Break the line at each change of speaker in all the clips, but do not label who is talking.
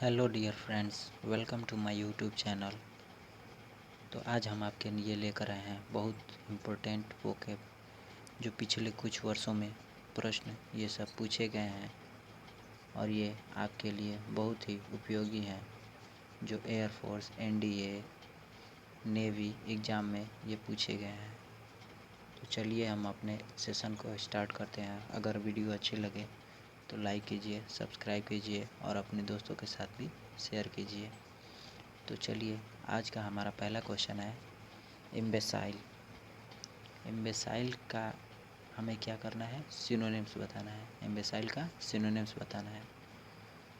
Hello dear friends, welcome to my YouTube channel. तो आज हम आपके लिए लेकर आए हैं बहुत इम्पोर्टेंट वोकैब जो पिछले कुछ वर्षों में प्रश्न ये सब पूछे गए हैं और ये आपके लिए बहुत ही उपयोगी हैं जो एयरफोर्स, एनडीए, नेवी एग्ज़ाम में ये पूछे गए हैं। तो चलिए हम अपने सेशन को स्टार्ट करते हैं। अगर वीडियो अच्छी लगे तो लाइक कीजिए, सब्सक्राइब कीजिए और अपने दोस्तों के साथ भी शेयर कीजिए। तो चलिए, आज का हमारा पहला क्वेश्चन है इम्बेसाइल। इम्बेसाइल का हमें क्या करना है? सिनोनिम्स बताना है। इम्बेसाइल का सिनोनिम्स बताना है।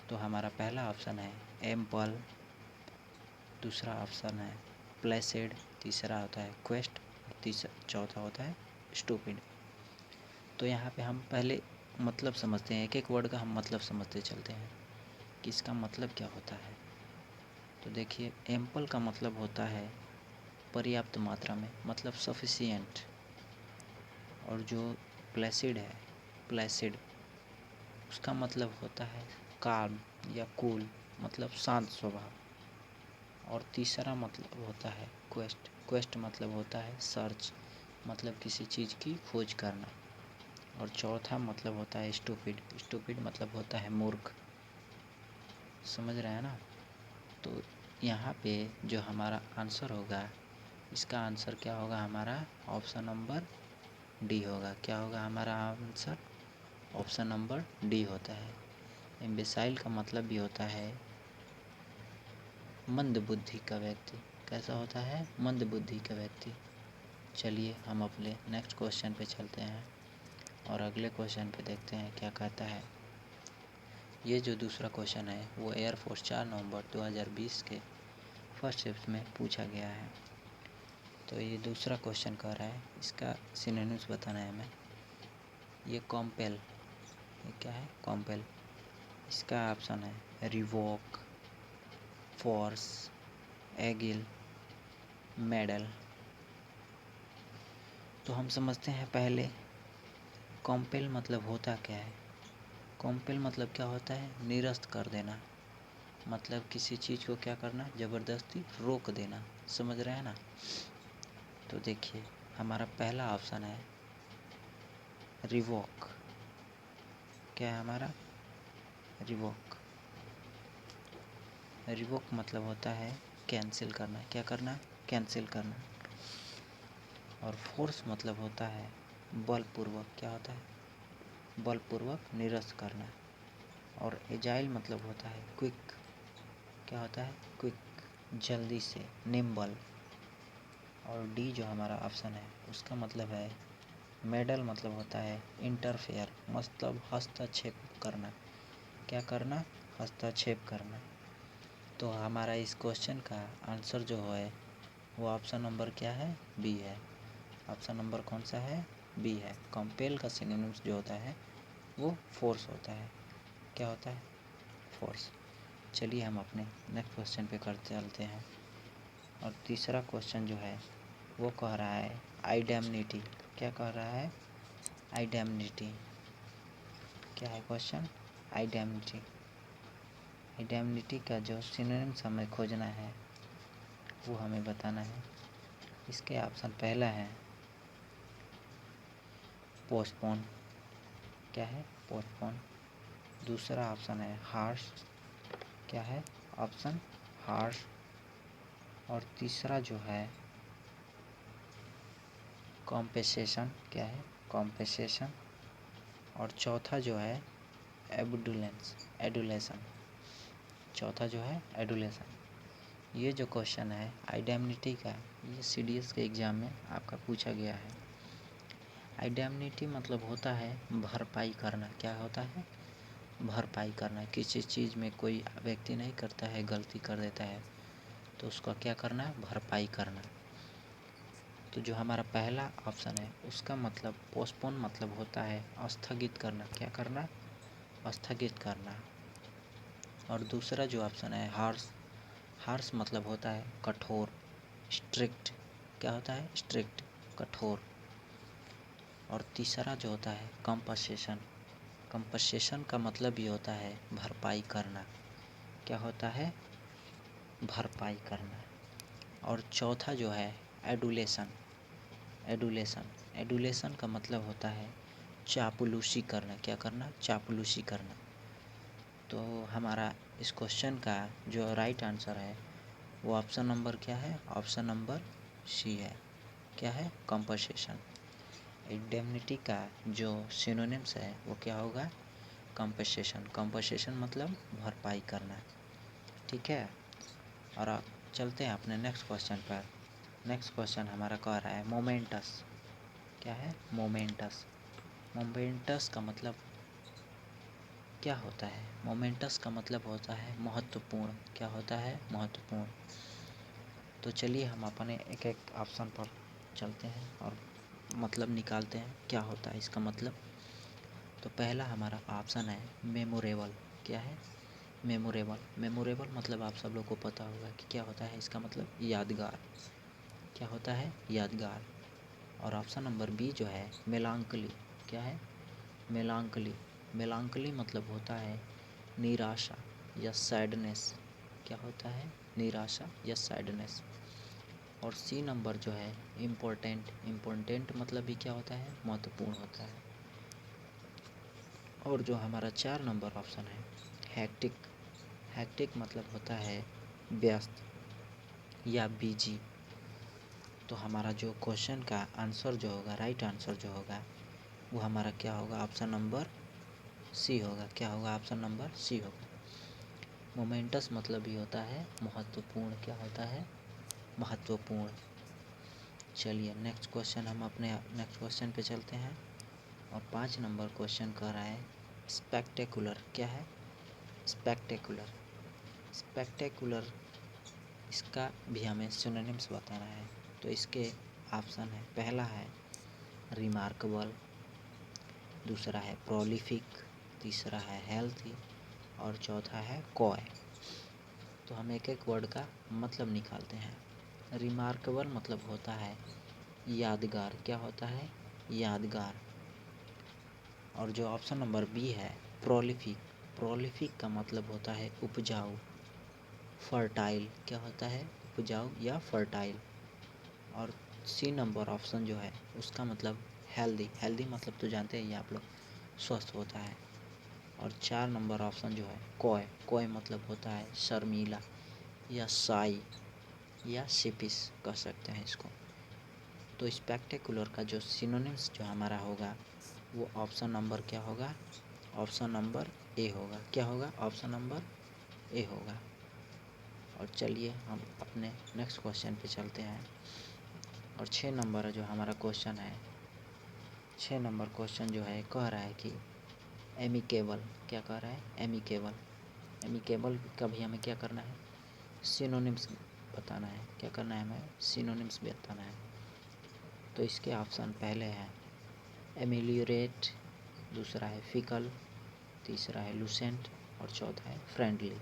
तो हमारा पहला ऑप्शन है एम्पल, दूसरा ऑप्शन है प्लेसिड, तीसरा होता है क्वेस्ट और चौथा होता है स्टूपिड। तो यहाँ पे हम पहले मतलब समझते हैं, एक एक वर्ड का हम मतलब समझते चलते हैं कि इसका मतलब क्या होता है। तो देखिए, एम्पल का मतलब होता है पर्याप्त मात्रा में, मतलब सफिशिएंट। और जो प्लेसिड है, प्लेसिड, उसका मतलब होता है काम या कूल, मतलब शांत स्वभाव। और तीसरा मतलब होता है क्वेस्ट। क्वेस्ट मतलब होता है सर्च, मतलब किसी चीज़ की खोज करना। और चौथा मतलब होता है स्टूपिड। स्टूपिड मतलब होता है मूर्ख। समझ रहे हैं ना? तो यहाँ पे जो हमारा आंसर होगा, इसका आंसर क्या होगा? हमारा ऑप्शन नंबर डी होगा। क्या होगा हमारा आंसर? ऑप्शन नंबर डी होता है। इम्बेसाइल का मतलब भी होता है मंद बुद्धि का व्यक्ति। कैसा होता है? मंद बुद्धि का व्यक्ति। चलिए हम अपने नेक्स्ट क्वेश्चन पे चलते हैं और अगले क्वेश्चन पे देखते हैं क्या कहता है। ये जो दूसरा क्वेश्चन है वो एयरफोर्स 4 नवंबर 2020 के फर्स्ट शिफ्ट में पूछा गया है। तो ये दूसरा क्वेश्चन कह रहा है इसका सिनोनिम्स बताना है हमें। ये कॉम्पेल, ये क्या है? कॉम्पेल। इसका ऑप्शन है रिवोक, फोर्स, एगिल, मेडल। तो हम समझते हैं पहले कॉम्पेल मतलब होता क्या है। कॉम्पेल मतलब क्या होता है? निरस्त कर देना, मतलब किसी चीज़ को क्या करना? ज़बरदस्ती रोक देना। समझ रहे हैं ना? तो देखिए, हमारा पहला ऑप्शन है रिवोक। क्या है हमारा? रिवोक। रिवोक मतलब होता है कैंसिल करना। क्या करना? कैंसिल करना। और फोर्स मतलब होता है बलपूर्वक। क्या होता है? बलपूर्वक निरस्त करना। और एजाइल मतलब होता है क्विक। क्या होता है? क्विक, जल्दी से, निम्बल। और डी जो हमारा ऑप्शन है उसका मतलब है मेडल, मतलब होता है इंटरफेयर, मतलब हस्तक्षेप करना। क्या करना? हस्तक्षेप करना। तो हमारा इस क्वेश्चन का आंसर जो है वो ऑप्शन नंबर क्या है? बी है। ऑप्शन नंबर कौन सा है? बी है। कंपेल का सिनोनिम्स जो होता है वो फोर्स होता है। क्या होता है? फोर्स। चलिए हम अपने नेक्स्ट क्वेश्चन पे कर चलते हैं। और तीसरा क्वेश्चन जो है वो कह रहा है आइडेमनिटी। क्या कह रहा है? आइडेमनिटी। क्या है क्वेश्चन? आइडेमनिटी। आइडेमनिटी का जो सिनोनिम्स हमें खोजना है वो हमें बताना है। इसके ऑप्शन पहला है पोस्टपोन। क्या है? पोस्टपोन। दूसरा ऑप्शन है हार्श। क्या है? Option harsh. और तीसरा जो है कॉम्पेसेशन। क्या है? कॉम्पेसेशन। और चौथा जो है एबुडुलेंस, एडुलेशन। चौथा जो है एडुलेशन। ये जो क्वेश्चन है आइडेमनिटी का, ये सीडीएस के एग्ज़ाम में आपका पूछा गया है। आइडेमनिटी मतलब होता है भरपाई करना। क्या होता है? भरपाई करना। किसी चीज़ में कोई व्यक्ति नहीं करता है, गलती कर देता है तो उसका क्या करना? भरपाई करना। तो जो हमारा पहला ऑप्शन है उसका मतलब पोस्टपोन मतलब होता है स्थगित करना। क्या करना? स्थगित करना। और दूसरा जो ऑप्शन है हार्श। हार्श मतलब होता है कठोर, स्ट्रिक्ट। क्या होता है? स्ट्रिक्ट, कठोर। और तीसरा जो होता है कंपनसेशन। कंपनसेशन का मतलब ये होता है भरपाई करना। क्या होता है, भरपाई करना। और चौथा जो है एडुलेशन। एडुलेशन एडुलेशन का मतलब होता है चापलूसी करना। क्या करना, चापलूसी करना। तो हमारा इस क्वेश्चन का जो राइट आंसर है वो ऑप्शन नंबर क्या है, ऑप्शन नंबर सी है। क्या है, कंपनसेशन। इंडेमनिटी का जो सिनोनिम्स है वो क्या होगा, कंपनसेशन। कंपनसेशन मतलब भरपाई करना। ठीक है। और अब चलते हैं अपने नेक्स्ट क्वेश्चन पर। नेक्स्ट क्वेश्चन हमारा कह रहा है मोमेंटस। क्या है, मोमेंटस। मोमेंटस का मतलब क्या होता है, मोमेंटस का मतलब होता है महत्वपूर्ण। क्या होता है, महत्वपूर्ण। तो चलिए हम अपने एक एक ऑप्शन पर चलते हैं और मतलब निकालते हैं क्या होता है इसका मतलब। तो पहला हमारा ऑप्शन है मेमोरेबल। क्या है, मेमोरेबल। मेमोरेबल मतलब आप सब लोग को पता होगा कि क्या होता है, इसका मतलब यादगार। क्या होता है, यादगार। और ऑप्शन नंबर बी जो है मेलांकली। क्या है, मेलांकली। मेलांकली मतलब होता है निराशा या सैडनेस। क्या होता है, निराशा या सैडनेस। और सी नंबर जो है इम्पोर्टेंट। इम्पोर्टेंट मतलब भी क्या होता है, महत्वपूर्ण होता है। और जो हमारा 4 नंबर ऑप्शन है हैक्टिक। हैक्टिक मतलब होता है व्यस्त या बिजी। तो हमारा जो क्वेश्चन का आंसर जो होगा, राइट आंसर जो होगा वो हमारा क्या होगा, ऑप्शन नंबर सी होगा। क्या होगा, ऑप्शन नंबर सी होगा। मोमेंटस मतलब भी होता है महत्वपूर्ण। क्या होता है, महत्वपूर्ण। चलिए नेक्स्ट क्वेश्चन, हम अपने नेक्स्ट क्वेश्चन पे चलते हैं। और 5 नंबर क्वेश्चन कह रहा है स्पेक्टेकुलर। क्या है, स्पेक्टेकुलर। स्पेक्टेकुलर इसका भी हमें सिनोनिम्स बताना है। तो इसके ऑप्शन है, पहला है रिमार्केबल, दूसरा है प्रोलिफिक, तीसरा है हेल्थी और चौथा है कॉय। तो हम एक एक वर्ड का मतलब निकालते हैं। रिमार्केबल मतलब होता है यादगार। क्या होता है, यादगार। और जो ऑप्शन नंबर बी है प्रोलिफिक। प्रोलिफिक का मतलब होता है उपजाऊ, फर्टाइल। क्या होता है, उपजाऊ या फर्टाइल। और सी नंबर ऑप्शन जो है उसका मतलब हेल्दी। हेल्दी मतलब तो जानते हैं ये आप लोग, स्वस्थ होता है। और 4 नंबर ऑप्शन जो है कॉय। कॉय मतलब होता है शर्मीला या साई या सिपिस कह सकते हैं इसको। तो स्पेक्टेकुलर का जो सिनोनिम्स जो हमारा होगा वो ऑप्शन नंबर क्या होगा, ऑप्शन नंबर ए होगा। क्या होगा, ऑप्शन नंबर ए होगा। और चलिए हम अपने नेक्स्ट क्वेश्चन पे चलते हैं। और 6 नंबर जो हमारा क्वेश्चन है, 6 नंबर क्वेश्चन जो है कह रहा है कि एमिकेबल। क्या कह रहा है, एमिकेबल। एमिकेबल का भी हमें क्या करना है, सिनोनिम्स बताना है। क्या करना है, हमें सिनोनिम्स बताना है। तो इसके ऑप्शन पहले हैं एमिलियोरेट, दूसरा है फिकल, तीसरा है लूसेंट और चौथा है फ्रेंडली।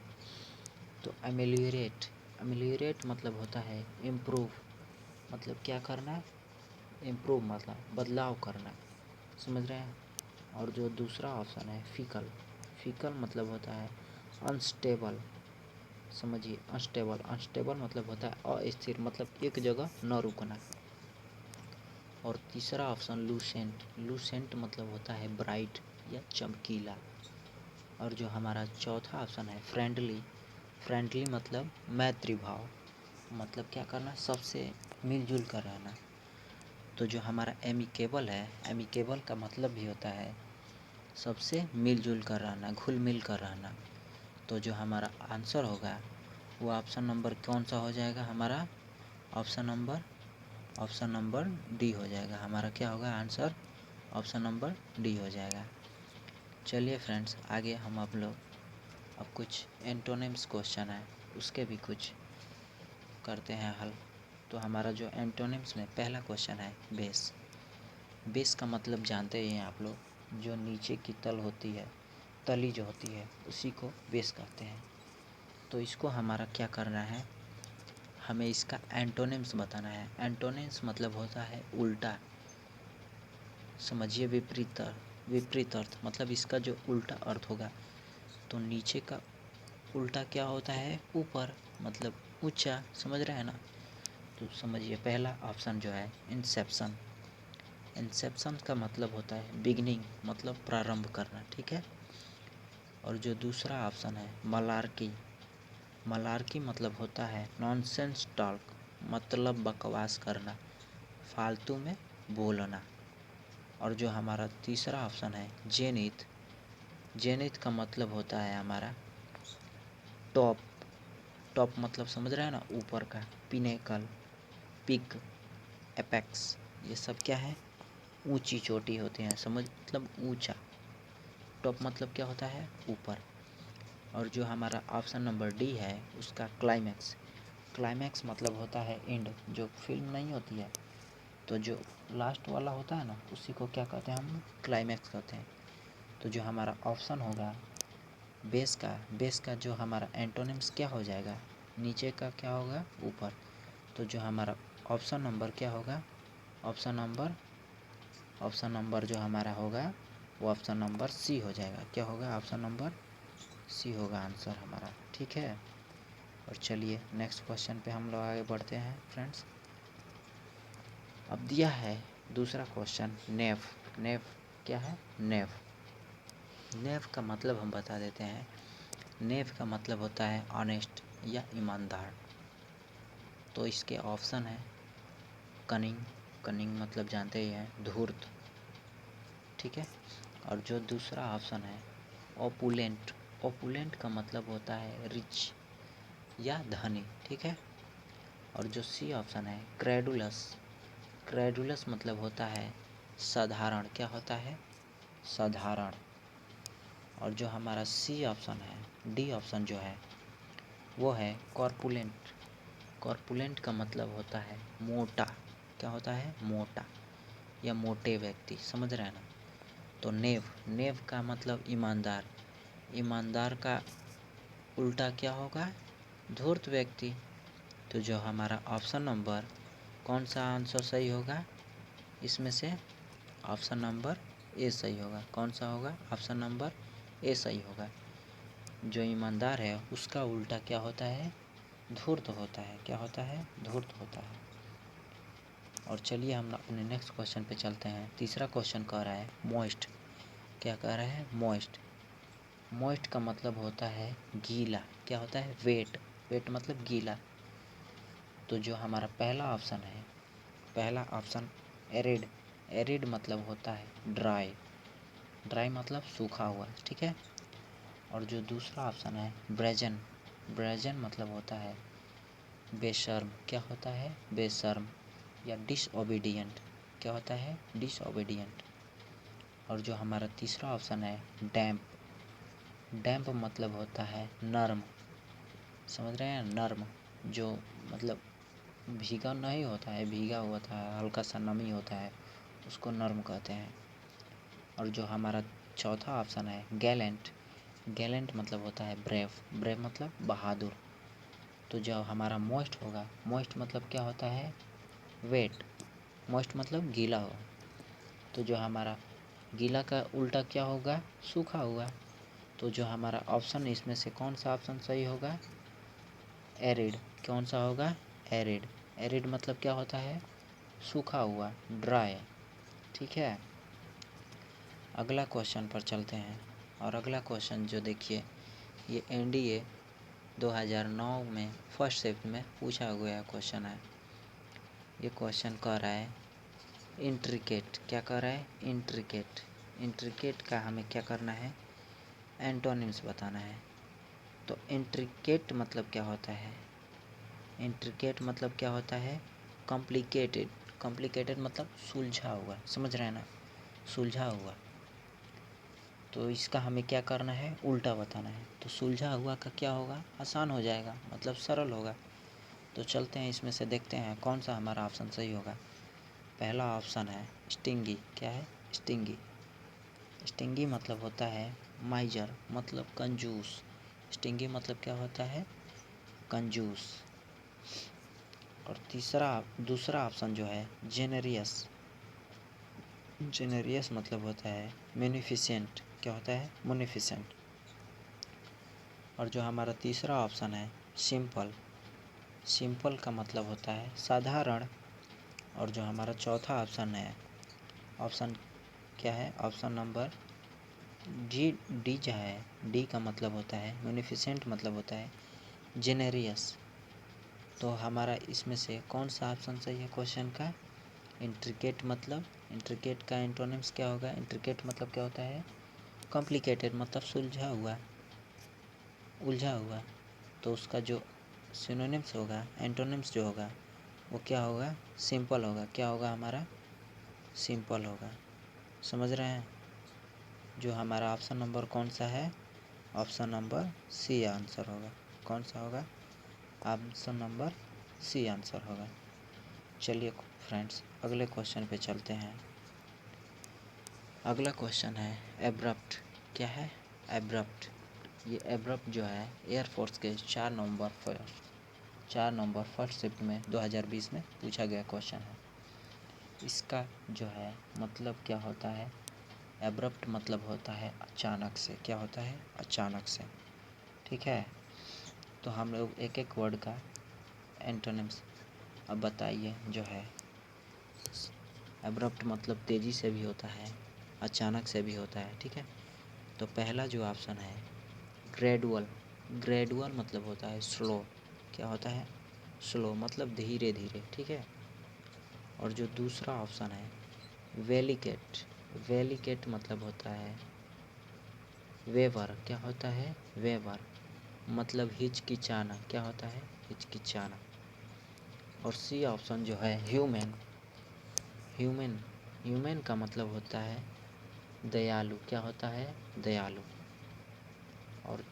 तो एमिलियोरेट, एमिलियोरेट मतलब होता है इम्प्रूव। मतलब क्या करना है, इम्प्रूव मतलब बदलाव करना। समझ रहे हैं। और जो दूसरा ऑप्शन है फिकल। फिकल मतलब होता है अनस्टेबल। समझिए, अनस्टेबल। अनस्टेबल मतलब होता है अस्थिर, मतलब एक जगह न रुकना। और तीसरा ऑप्शन लूसेंट। लूसेंट मतलब होता है ब्राइट या चमकीला। और जो हमारा चौथा ऑप्शन है फ्रेंडली। फ्रेंडली मतलब मैत्री भाव, मतलब क्या करना, सबसे मिलजुल कर रहना। तो जो हमारा एमिकेबल है, एमिकेबल का मतलब भी होता है सबसे मिलजुल कर रहना, घुल मिल कर रहना। तो जो हमारा आंसर होगा वो ऑप्शन नंबर कौन सा हो जाएगा हमारा, ऑप्शन नंबर डी हो जाएगा। हमारा क्या होगा आंसर, ऑप्शन नंबर डी हो जाएगा। चलिए फ्रेंड्स, आगे हम आप लोग अब कुछ एंटोनिम्स क्वेश्चन है उसके भी कुछ करते हैं हल। तो हमारा जो एंटोनिम्स में पहला क्वेश्चन है बेस। बेस का मतलब जानते ही हैं आप लोग, जो नीचे की तल होती है, तली जो होती है उसी को बेस कहते हैं। तो इसको हमारा क्या करना है, हमें इसका एंटोनिम्स बताना है। एंटोनिम्स मतलब होता है उल्टा। समझिए, विपरीत अर्थ। विपरीत अर्थ मतलब इसका जो उल्टा अर्थ होगा। तो नीचे का उल्टा क्या होता है? ऊपर, मतलब ऊंचा। समझ रहे हैं ना? तो समझिए, पहला ऑप्शन जो है इंसेप्शन। इंसेप्शन का मतलब होता है बिगनिंग, मतलब प्रारंभ करना, ठीक है। और जो दूसरा ऑप्शन है मलार्की। मलार्की मतलब होता है नॉनसेंस टॉक, मतलब बकवास करना, फालतू में बोलना। और जो हमारा तीसरा ऑप्शन है जेनिथ। जेनिथ का मतलब होता है हमारा टॉप। टॉप मतलब समझ रहे हैं ना? ऊपर का। पिनेकल, पिक, एपेक्स, ये सब क्या है? ऊंची चोटी होते हैं, समझ, मतलब ऊंचा। टॉप मतलब क्या होता है? ऊपर। और जो हमारा ऑप्शन नंबर डी है उसका क्लाइमैक्स। क्लाइमैक्स मतलब होता है एंड। जो फिल्म नहीं होती है तो जो लास्ट वाला होता है ना, उसी को क्या कहते हैं हम? क्लाइमैक्स कहते हैं। तो जो हमारा ऑप्शन होगा बेस का जो हमारा एंटोनिम्स क्या हो जाएगा? नीचे का क्या होगा? ऊपर। तो जो हमारा ऑप्शन नंबर क्या होगा? ऑप्शन नंबर जो हमारा होगा वो ऑप्शन नंबर सी हो जाएगा। क्या होगा? ऑप्शन नंबर सी होगा आंसर हमारा, ठीक है। और चलिए नेक्स्ट क्वेश्चन पे हम लोग आगे बढ़ते हैं फ्रेंड्स। अब दिया है दूसरा क्वेश्चन नेव। नेव क्या है? नेव। नेव का मतलब हम बता देते हैं। नेव का मतलब होता है ऑनेस्ट या ईमानदार। तो इसके ऑप्शन है कनिंग। कनिंग मतलब जानते ही हैं, धूर्त, ठीक है। और जो दूसरा ऑप्शन है ओपुलेंट। ओपुलेंट का मतलब होता है रिच या धनी, ठीक है। और जो सी ऑप्शन है क्रेडुलस। क्रेडुलस मतलब होता है साधारण। क्या होता है? साधारण। और जो हमारा सी ऑप्शन है, डी ऑप्शन जो है वो है कॉर्पुलेंट। कॉर्पुलेंट का मतलब होता है मोटा। क्या होता है? मोटा या मोटे व्यक्ति, समझ रहे हैं ना? तो नेव, नेव का मतलब ईमानदार। ईमानदार का उल्टा क्या होगा? धूर्त व्यक्ति। तो जो हमारा ऑप्शन नंबर, कौन सा आंसर सही होगा इसमें से? ऑप्शन नंबर ए सही होगा। कौन सा होगा? ऑप्शन नंबर ए सही होगा। जो ईमानदार है उसका उल्टा क्या होता है? धूर्त होता है। क्या होता है? धूर्त होता है। और चलिए हम अपने नेक्स्ट क्वेश्चन पे चलते हैं। तीसरा क्वेश्चन कह रहा है मॉइस्ट। क्या कह रहा है? मॉइस्ट। मॉइस्ट का मतलब होता है गीला। क्या होता है? वेट। वेट मतलब गीला। तो जो हमारा पहला ऑप्शन है, पहला ऑप्शन एरिड। एरिड मतलब होता है ड्राई। ड्राई मतलब सूखा हुआ, ठीक है। और जो दूसरा ऑप्शन है ब्रेजन। ब्रेजन मतलब होता है बेशर्म। क्या होता है? बेशर्म या डिसओबीडियंट। क्या होता है? डिसओबीडियंट। और जो हमारा तीसरा ऑप्शन है डैम्प। डैम्प मतलब होता है नर्म। समझ रहे हैं? नर्म, जो मतलब भीगा नहीं होता है, भीगा हुआ था, हल्का सा नमी होता है, उसको नर्म कहते हैं। और जो हमारा चौथा ऑप्शन है गैलेंट। गैलेंट मतलब होता है ब्रेव। ब्रेव मतलब बहादुर। तो जो हमारा मोस्ट होगा, मोस्ट मतलब क्या होता है? वेट। मोस्ट मतलब गीला हुआ। तो जो हमारा गीला का उल्टा क्या होगा? सूखा हुआ। तो जो हमारा ऑप्शन इसमें से कौन सा ऑप्शन सही होगा? एरिड। कौन सा होगा? एरिड। एरिड मतलब क्या होता है? सूखा हुआ, ड्राई, ठीक है। अगला क्वेश्चन पर चलते हैं। और अगला क्वेश्चन जो देखिए, ये एनडीए 2009 में फर्स्ट शिफ्ट में पूछा गया क्वेश्चन है। ये क्वेश्चन कह रहा है इंट्रिकेट। क्या कह रहा है? इंट्रिकेट। इंट्रिकेट का हमें क्या करना है? एंटोनिम्स बताना है। तो इंट्रिकेट मतलब क्या होता है? इंट्रिकेट मतलब क्या होता है? कॉम्प्लिकेटेड। कॉम्प्लिकेटेड मतलब सुलझा हुआ, समझ रहे हैं ना? सुलझा हुआ। तो इसका हमें क्या करना है? उल्टा बताना है। तो सुलझा हुआ का क्या होगा? आसान हो जाएगा, मतलब सरल होगा। तो चलते हैं इसमें से देखते हैं कौन सा हमारा ऑप्शन सही होगा। पहला ऑप्शन है स्टिंगी। क्या है? स्टिंगी। स्टिंगी मतलब होता है माइजर, मतलब कंजूस। स्टिंगी मतलब क्या होता है? कंजूस। और दूसरा ऑप्शन जो है जेनेरियस। जेनेरियस मतलब होता है म्यूनिफिसेंट। क्या होता है? मुनिफिसेंट। और जो हमारा तीसरा ऑप्शन है सिंपल, सिंपल का मतलब होता है साधारण। और जो हमारा चौथा ऑप्शन है, ऑप्शन क्या है, ऑप्शन नंबर डी जो है, डी का मतलब होता है म्यूनिफिसेंट, मतलब होता है जेनेरियस। तो हमारा इसमें से कौन सा ऑप्शन सही है क्वेश्चन का? इंट्रिकेट, मतलब इंट्रिकेट का एंटोनिम्स क्या होगा? इंट्रिकेट मतलब क्या होता है? कॉम्प्लिकेटेड, मतलब सुलझा हुआ, उलझा हुआ। तो उसका जो सिनोनिम्स होगा, एंटोनिम्स जो होगा, वो क्या होगा? सिंपल होगा। क्या होगा हमारा? सिंपल होगा। समझ रहे हैं? जो हमारा ऑप्शन नंबर कौन सा है? ऑप्शन नंबर सी आंसर होगा। कौन सा होगा? ऑप्शन नंबर सी आंसर होगा। चलिए फ्रेंड्स, अगले क्वेश्चन पे चलते हैं। अगला क्वेश्चन है एब्रप्ट। क्या है? एब्रप्ट। ये एब्रप्ट जो है एयरफोर्स के 4 नवंबर फर्स्ट शिफ्ट में 2020 में पूछा गया क्वेश्चन है। इसका जो है मतलब क्या होता है? एब्रप्ट मतलब होता है अचानक से। क्या होता है? अचानक से। ठीक है, तो हम लोग एक एक वर्ड का एंटोनिम्स अब बताइए। जो है एब्रप्ट मतलब तेज़ी से भी होता है, अचानक से भी होता है। ठीक है, तो पहला जो ऑप्शन है ग्रेजुअल। ग्रेजुअल मतलब होता है स्लो। क्या होता है? स्लो, मतलब धीरे धीरे। ठीक है, और जो दूसरा ऑप्शन है वेलिकेट। वेलिकेट मतलब होता है वेवर। क्या होता है? वेवर, मतलब हिचकिचाना। क्या होता है? हिचकिचाना। और सी ऑप्शन जो है ह्यूमन। ह्यूमन, ह्यूमन का मतलब होता है दयालु। क्या होता है? दयालु। और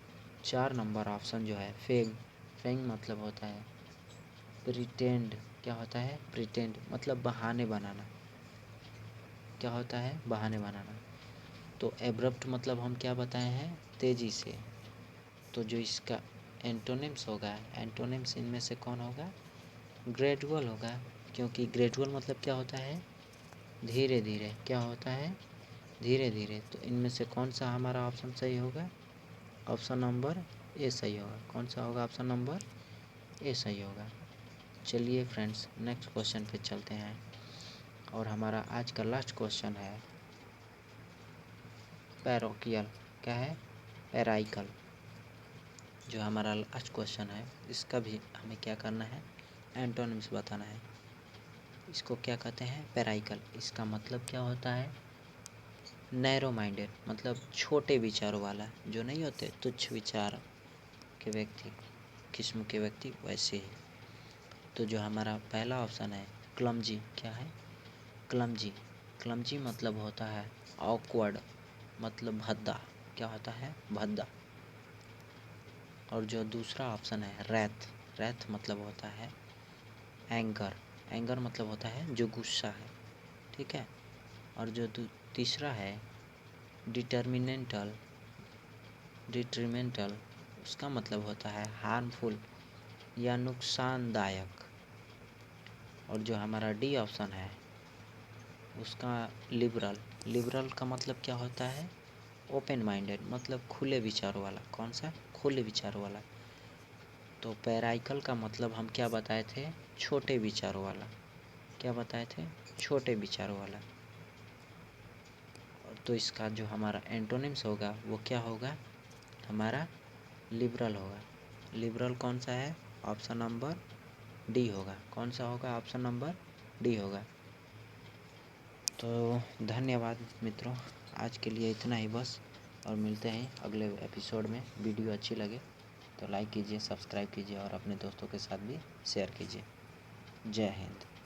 4 नंबर ऑप्शन जो है फेग। फेंग मतलब होता है प्रिटेंड। क्या होता है? प्रिटेंड, मतलब बहाने बनाना। क्या होता है? बहाने बनाना। तो एब्रप्ट मतलब हम क्या बताए हैं? तेज़ी से। तो जो इसका एंटोनिम्स होगा, एंटोनिम्स इनमें से कौन होगा? ग्रेजुअल होगा, क्योंकि ग्रेजुअल मतलब क्या होता है? धीरे धीरे। क्या होता है? धीरे धीरे। तो इनमें से कौन सा हमारा ऑप्शन सही होगा? ऑप्शन नंबर ए सही होगा। कौन सा होगा? ऑप्शन नंबर ए सही होगा। चलिए फ्रेंड्स, नेक्स्ट क्वेश्चन पे चलते हैं। और हमारा आज का लास्ट क्वेश्चन है पैरोकियल। क्या है? पैराइकल। जो हमारा लास्ट क्वेश्चन है, इसका भी हमें क्या करना है? एंटोनिम्स बताना है। इसको क्या कहते हैं? पैराइकल। इसका मतलब क्या होता है? नैरो माइंडेड, मतलब छोटे विचारों वाला। जो नहीं होते तुच्छ विचार के व्यक्ति, किस्म के व्यक्ति, वैसे ही। तो जो हमारा पहला ऑप्शन है क्लमजी। क्या है? क्लमजी। क्लमजी मतलब होता है ऑकवर्ड, मतलब भद्दा। क्या होता है? भद्दा। और जो दूसरा ऑप्शन है रैथ। रैथ मतलब होता है एंगर। एंगर मतलब होता है जो गुस्सा है। ठीक है, और जो तीसरा है डिटर्मिनेंटल। डिट्रीमेंटल, उसका मतलब होता है हार्मफुल या नुकसानदायक। और जो हमारा डी ऑप्शन है उसका लिबरल। लिबरल का मतलब क्या होता है? ओपन माइंडेड, मतलब खुले विचारों वाला। कौन सा? खुले विचारों वाला। तो पैराइकल का मतलब हम क्या बताए थे? छोटे विचारों वाला। क्या बताए थे? छोटे विचारों वाला। तो इसका जो हमारा एंटोनिम्स होगा वो क्या होगा? हमारा लिबरल होगा। लिबरल कौन सा है? ऑप्शन नंबर डी होगा। कौन सा होगा? ऑप्शन नंबर डी होगा। तो धन्यवाद मित्रों, आज के लिए इतना ही बस। और मिलते हैं अगले एपिसोड में। वीडियो अच्छी लगे तो लाइक कीजिए, सब्सक्राइब कीजिए और अपने दोस्तों के साथ भी शेयर कीजिए। जय हिंद।